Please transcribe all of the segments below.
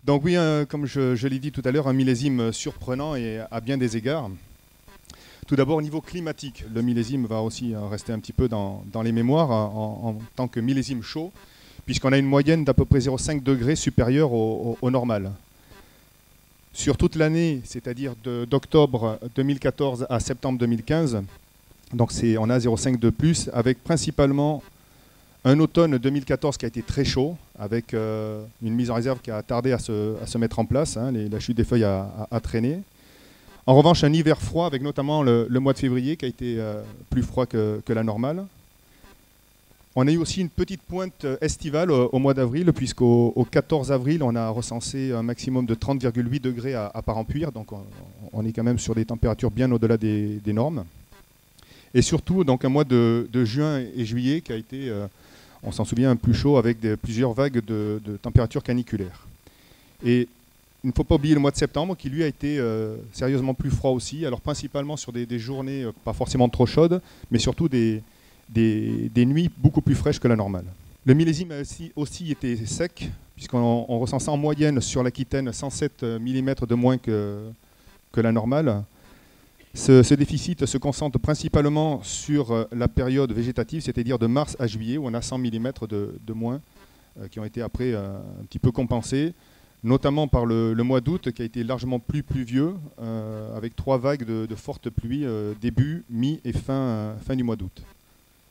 Donc oui, comme je l'ai dit tout à l'heure, un millésime surprenant et à bien des égards. Tout d'abord, au niveau climatique, le millésime va aussi rester un petit peu dans les mémoires en tant que millésime chaud, puisqu'on a une moyenne d'à peu près 0,5 degrés supérieure au normal. Sur toute l'année, c'est-à-dire d'octobre 2014 à septembre 2015, donc on a 0,5 de plus, avec principalement un automne 2014 qui a été très chaud, avec une mise en réserve qui a tardé à se mettre en place, hein, la chute des feuilles a traîné. En revanche, un hiver froid, avec notamment le mois de février qui a été plus froid que la normale. On a eu aussi une petite pointe estivale au mois d'avril, puisqu'au 14 avril, on a recensé un maximum de 30,8 degrés à Parampuire, donc on est quand même sur des températures bien au-delà des normes. Et surtout, donc, un mois de juin et juillet qui a été, on s'en souvient, plus chaud, avec plusieurs vagues de températures caniculaires. Et il ne faut pas oublier le mois de septembre, qui lui a été sérieusement plus froid aussi, alors principalement sur des journées pas forcément trop chaudes, mais surtout des nuits beaucoup plus fraîches que la normale. Le millésime a aussi été sec, puisqu'on recensait en moyenne sur l'Aquitaine 107 mm de moins que la normale. Ce déficit se concentre principalement sur la période végétative, c'est-à-dire de mars à juillet, où on a 100 mm de moins, qui ont été après un petit peu compensés, notamment par le mois d'août, qui a été largement plus pluvieux, avec 3 vagues de fortes pluies début, mi et fin du mois d'août.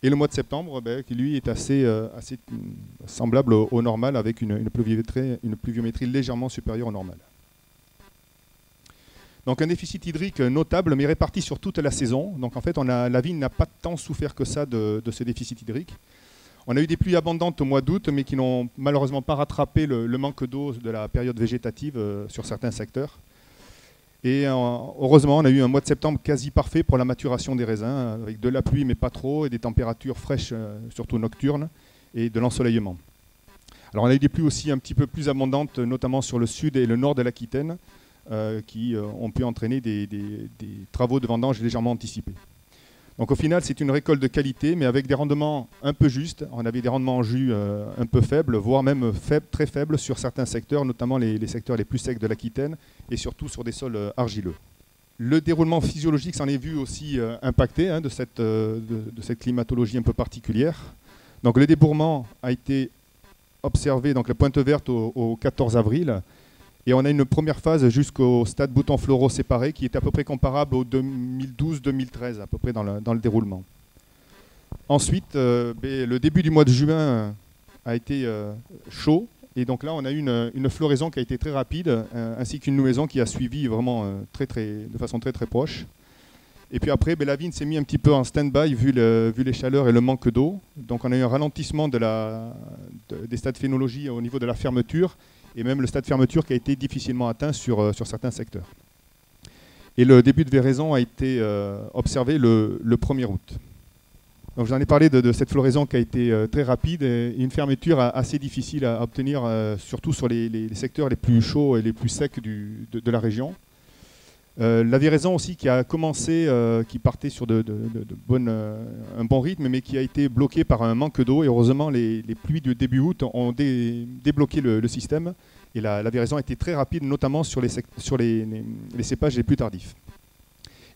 Et le mois de septembre, qui lui est assez semblable au normal, avec une pluviométrie légèrement supérieure au normal. Donc un déficit hydrique notable, mais réparti sur toute la saison. Donc en fait, la vigne n'a pas tant souffert que ça de ce déficit hydrique. On a eu des pluies abondantes au mois d'août, mais qui n'ont malheureusement pas rattrapé le manque d'eau de la période végétative sur certains secteurs. Et heureusement, on a eu un mois de septembre quasi parfait pour la maturation des raisins, avec de la pluie, mais pas trop, et des températures fraîches, surtout nocturnes, et de l'ensoleillement. Alors on a eu des pluies aussi un petit peu plus abondantes, notamment sur le sud et le nord de l'Aquitaine, qui ont pu entraîner des travaux de vendange légèrement anticipés. Donc au final, c'est une récolte de qualité, mais avec des rendements un peu justes. On avait des rendements en jus un peu faibles, voire même très faibles sur certains secteurs, notamment les secteurs les plus secs de l'Aquitaine, et surtout sur des sols argileux. Le déroulement physiologique s'en est vu aussi impacté de cette climatologie un peu particulière. Donc le débourrement a été observé, donc la pointe verte au 14 avril, et on a une première phase jusqu'au stade boutons floraux séparés qui est à peu près comparable au 2012-2013, à peu près dans le déroulement. Ensuite, le début du mois de juin a été chaud, et donc là on a eu une floraison qui a été très rapide, ainsi qu'une nouaison qui a suivi vraiment de façon très proche. Et puis après, la vigne s'est mise un petit peu en stand-by vu les chaleurs et le manque d'eau. Donc on a eu un ralentissement des stades phénologie au niveau de la fermeture, et même le stade fermeture qui a été difficilement atteint sur certains secteurs. Et le début de véraison a été observé le 1er août. Donc j'en ai parlé de cette floraison qui a été très rapide et une fermeture assez difficile à obtenir, surtout sur les secteurs les plus chauds et les plus secs de la région. La véraison aussi qui a commencé, qui partait sur un bon rythme, mais qui a été bloquée par un manque d'eau. Et heureusement, les pluies de début août ont débloqué le système. Et la véraison a été très rapide, notamment sur les cépages les plus tardifs.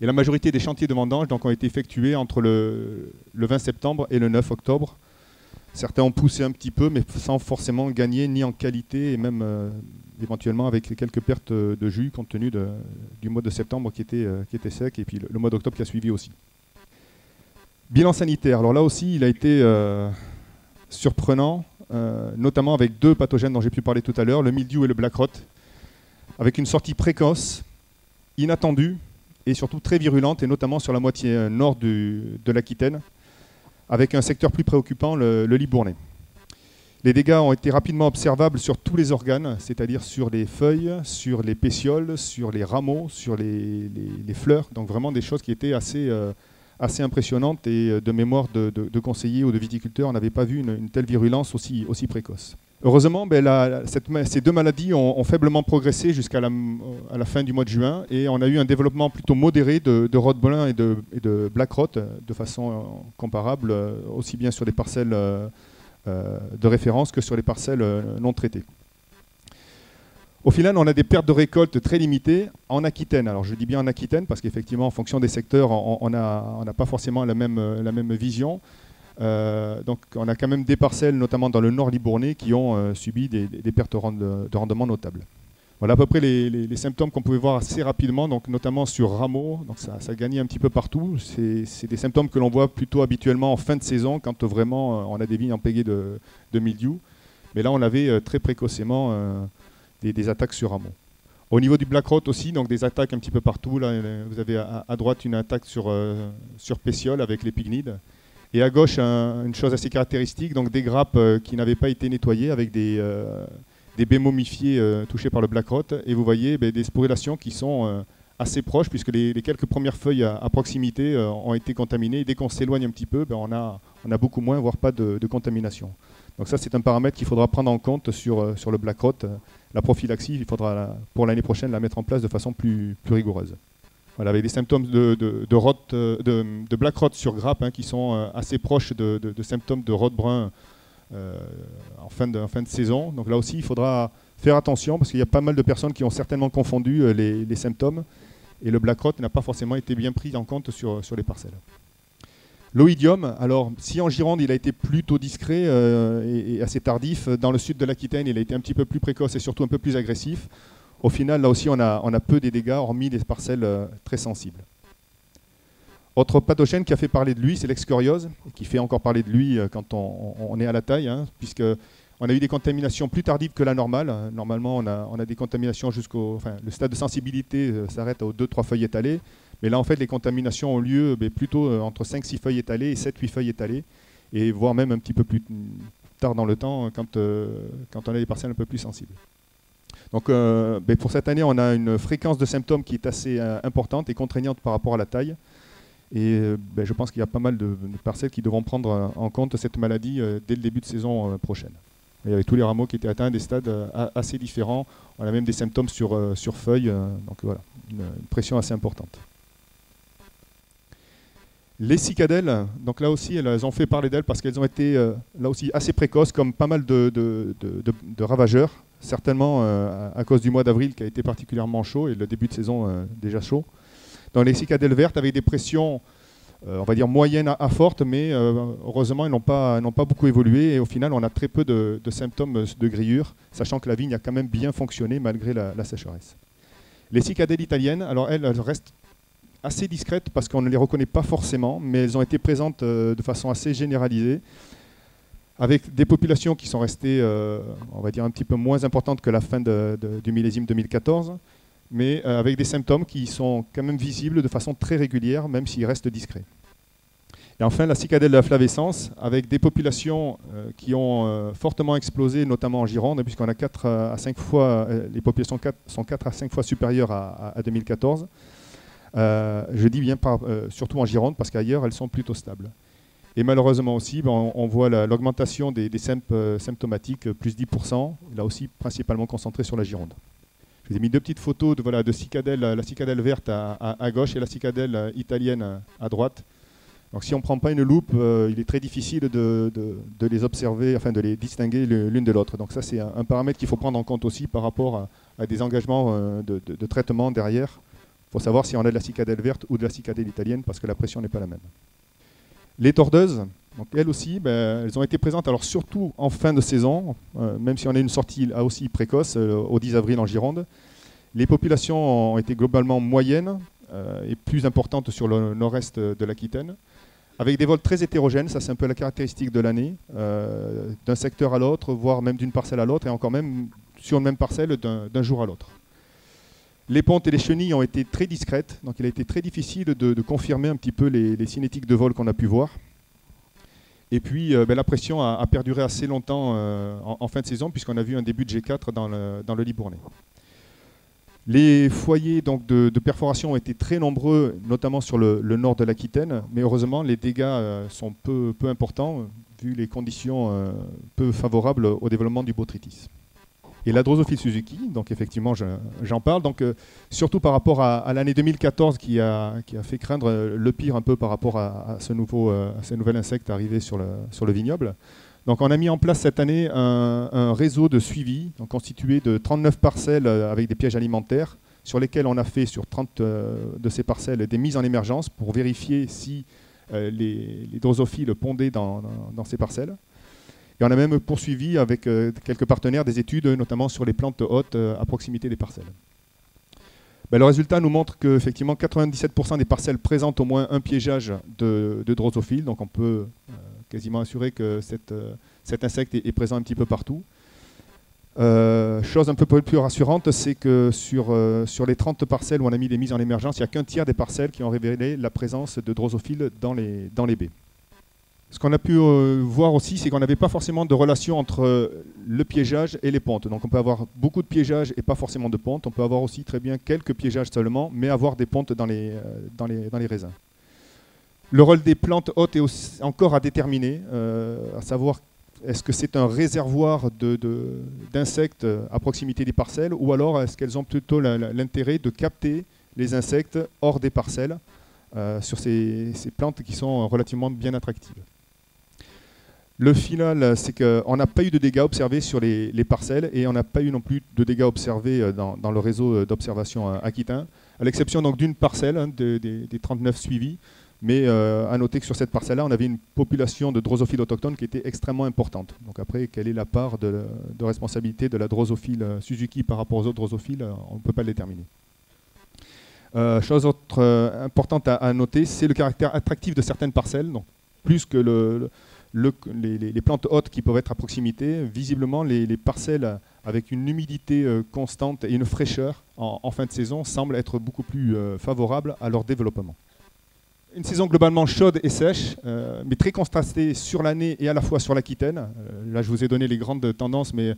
Et la majorité des chantiers de vendange donc, ont été effectués entre le 20 septembre et le 9 octobre. Certains ont poussé un petit peu, mais sans forcément gagner ni en qualité, et même éventuellement avec quelques pertes de jus, compte tenu du mois de septembre qui était sec, et puis le mois d'octobre qui a suivi aussi. Bilan sanitaire, alors là aussi, il a été surprenant, notamment avec 2 pathogènes dont j'ai pu parler tout à l'heure, le mildiou et le black rot, avec une sortie précoce, inattendue, et surtout très virulente, et notamment sur la moitié nord de l'Aquitaine, avec un secteur plus préoccupant, le Libournais. Les dégâts ont été rapidement observables sur tous les organes, c'est-à-dire sur les feuilles, sur les pétioles, sur les rameaux, sur les fleurs. Donc vraiment des choses qui étaient assez impressionnantes, et de mémoire de conseillers ou de viticulteurs, on n'avait pas vu une telle virulence aussi précoce. Heureusement, ces 2 maladies ont faiblement progressé jusqu'à la fin du mois de juin, et on a eu un développement plutôt modéré de rot brun et de black rot, de façon comparable, aussi bien sur des parcelles de référence que sur les parcelles non traitées. Au final, on a des pertes de récolte très limitées en Aquitaine. Alors je dis bien en Aquitaine parce qu'effectivement, en fonction des secteurs, on n'a pas forcément la même vision. Donc on a quand même des parcelles, notamment dans le nord libournais, qui ont subi des pertes de rendement notables. Voilà à peu près les symptômes qu'on pouvait voir assez rapidement, donc notamment sur rameaux. Donc ça gagnait un petit peu partout. C'est des symptômes que l'on voit plutôt habituellement en fin de saison, quand vraiment on a des vignes en pégée de mildiou. Mais là, on avait très précocement des attaques sur rameaux. Au niveau du black rot aussi, donc des attaques un petit peu partout. Là, vous avez à droite une attaque sur pétiole avec les pygnides. Et à gauche, une chose assez caractéristique, donc des grappes qui n'avaient pas été nettoyées avec des baies momifiées touchées par le black rot. Et vous voyez des sporulations qui sont assez proches, puisque les quelques premières feuilles à proximité ont été contaminées. Et dès qu'on s'éloigne un petit peu, on a beaucoup moins, voire pas de contamination. Donc ça, c'est un paramètre qu'il faudra prendre en compte sur le black rot. La prophylaxie, il faudra, pour l'année prochaine, la mettre en place de façon plus rigoureuse. Voilà, avec des symptômes de black rot sur grappe qui sont assez proches de symptômes de rot brun en fin de saison. Donc là aussi, il faudra faire attention parce qu'il y a pas mal de personnes qui ont certainement confondu les symptômes et le black rot n'a pas forcément été bien pris en compte sur les parcelles. L'oïdium, alors si en Gironde il a été plutôt discret et assez tardif, dans le sud de l'Aquitaine il a été un petit peu plus précoce et surtout un peu plus agressif. Au final, là aussi on a peu des dégâts, hormis des parcelles très sensibles. Autre pathogène qui a fait parler de lui, c'est l'excoriose, qui fait encore parler de lui quand on est à la taille, puisque on a eu des contaminations plus tardives que la normale. Normalement, on a des contaminations le stade de sensibilité s'arrête aux 2-3 feuilles étalées. Mais là, en fait, les contaminations ont lieu plutôt entre 5-6 feuilles étalées et 7-8 feuilles étalées, et voire même un petit peu plus tard dans le temps quand on a des parcelles un peu plus sensibles. Donc, pour cette année, on a une fréquence de symptômes qui est assez importante et contraignante par rapport à la taille. Et je pense qu'il y a pas mal de parcelles qui devront prendre en compte cette maladie dès le début de saison prochaine. Il y avait tous les rameaux qui étaient atteints à des stades assez différents. On a même des symptômes sur feuilles. Donc voilà, une pression assez importante. Les cicadelles, donc là aussi, elles ont fait parler d'elles parce qu'elles ont été là aussi assez précoces, comme pas mal de ravageurs, certainement à cause du mois d'avril qui a été particulièrement chaud et le début de saison déjà chaud. Donc les cicadelles vertes avec des pressions, on va dire moyennes à fortes, mais heureusement, elles n'ont pas beaucoup évolué et au final, on a très peu de symptômes de grillure, sachant que la vigne a quand même bien fonctionné malgré la sécheresse. Les cicadelles italiennes, alors elles restent assez discrètes parce qu'on ne les reconnaît pas forcément, mais elles ont été présentes de façon assez généralisée, avec des populations qui sont restées, on va dire, un petit peu moins importantes que la fin du millésime 2014, mais avec des symptômes qui sont quand même visibles de façon très régulière, même s'ils restent discrets. Et enfin, la cicadelle de la flavescence, avec des populations qui ont fortement explosé, notamment en Gironde, puisqu'on a 4 à 5 fois, les populations sont 4 à 5 fois supérieures à 2014. Je dis bien surtout en Gironde, parce qu'ailleurs, elles sont plutôt stables. Et malheureusement aussi, on voit l'augmentation des symptomatiques, plus 10%, là aussi principalement concentrée sur la Gironde. Je vous ai mis 2 petites photos de cicadelle, la cicadelle verte à gauche et la cicadelle italienne à droite. Donc si on ne prend pas une loupe, il est très difficile de les observer, enfin de les distinguer l'une de l'autre. Donc ça, c'est un paramètre qu'il faut prendre en compte aussi par rapport à des engagements de traitement derrière. Il faut savoir si on a de la cicadelle verte ou de la cicadelle italienne, parce que la pression n'est pas la même. Les tordeuses, donc elles aussi, elles ont été présentes, alors surtout en fin de saison, même si on a une sortie là aussi précoce, au 10 avril en Gironde. Les populations ont été globalement moyennes et plus importantes sur le nord-est de l'Aquitaine, avec des vols très hétérogènes, ça c'est un peu la caractéristique de l'année, d'un secteur à l'autre, voire même d'une parcelle à l'autre, et encore même sur une même parcelle d'un jour à l'autre. Les pontes et les chenilles ont été très discrètes, donc il a été très difficile de confirmer un petit peu les cinétiques de vol qu'on a pu voir. Et puis la pression a perduré assez longtemps en fin de saison, puisqu'on a vu un début de G4 dans le Libournais. Les foyers donc, de perforation ont été très nombreux, notamment sur le nord de l'Aquitaine, mais heureusement les dégâts sont peu importants, vu les conditions peu favorables au développement du botrytis. Et la Drosophile Suzuki, donc effectivement j'en parle, donc, surtout par rapport à l'année 2014 qui a fait craindre le pire un peu par rapport à ce nouvel insecte arrivé sur le vignoble. Donc on a mis en place cette année un réseau de suivi constitué de 39 parcelles avec des pièges alimentaires sur lesquels on a fait sur 30 de ces parcelles des mises en émergence pour vérifier si les drosophiles pondaient dans ces parcelles. Et on a même poursuivi avec quelques partenaires des études, notamment sur les plantes hôtes à proximité des parcelles. Le résultat nous montre qu'effectivement 97% des parcelles présentent au moins un piégeage de drosophiles, donc on peut quasiment assurer que cet insecte est présent un petit peu partout. Chose un peu plus rassurante, c'est que sur les 30 parcelles où on a mis des mises en émergence, il n'y a qu'un tiers des parcelles qui ont révélé la présence de drosophiles dans les baies. Ce qu'on a pu voir aussi, c'est qu'on n'avait pas forcément de relation entre le piégeage et les pontes. Donc on peut avoir beaucoup de piégeages et pas forcément de pontes. On peut avoir aussi très bien quelques piégeages seulement, mais avoir des pontes dans les raisins. Le rôle des plantes hôtes est aussi encore à déterminer, à savoir est-ce que c'est un réservoir d'insectes à proximité des parcelles ou alors est-ce qu'elles ont plutôt l'intérêt de capter les insectes hors des parcelles sur ces plantes qui sont relativement bien attractives. Le final, c'est qu'on n'a pas eu de dégâts observés sur les parcelles et on n'a pas eu non plus de dégâts observés dans le réseau d'observation aquitain, à l'exception donc d'une parcelle des 39 suivis. Mais à noter que sur cette parcelle-là, on avait une population de drosophiles autochtones qui était extrêmement importante. Donc après, quelle est la part de responsabilité de la drosophile Suzuki par rapport aux autres drosophiles, on ne peut pas le déterminer. Chose autre importante à noter, c'est le caractère attractif de certaines parcelles. Donc, plus que les plantes hôtes qui peuvent être à proximité, visiblement les parcelles avec une humidité constante et une fraîcheur en fin de saison semblent être beaucoup plus favorables à leur développement. Une saison globalement chaude et sèche, mais très contrastée sur l'année et à la fois sur l'Aquitaine. Là, je vous ai donné les grandes tendances, mais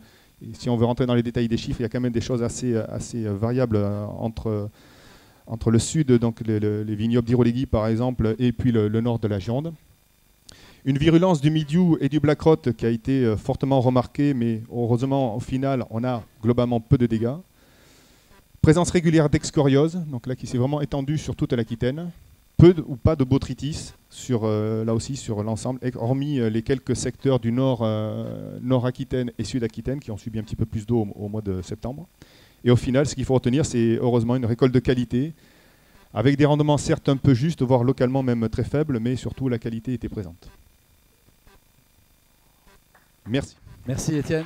si on veut rentrer dans les détails des chiffres, il y a quand même des choses assez variables entre le sud, donc les vignobles d'Irolégui par exemple, et puis le nord de la Gironde. Une virulence du mildiou et du black rot qui a été fortement remarquée, mais heureusement, au final, on a globalement peu de dégâts. Présence régulière d'excoriose, donc là qui s'est vraiment étendue sur toute l'Aquitaine. Peu ou pas de botrytis, là aussi sur l'ensemble, hormis les quelques secteurs du nord-Aquitaine et sud-Aquitaine qui ont subi un petit peu plus d'eau au mois de septembre. Et au final, ce qu'il faut retenir, c'est heureusement une récolte de qualité, avec des rendements certes un peu justes, voire localement même très faibles, mais surtout la qualité était présente. Merci. Merci Étienne.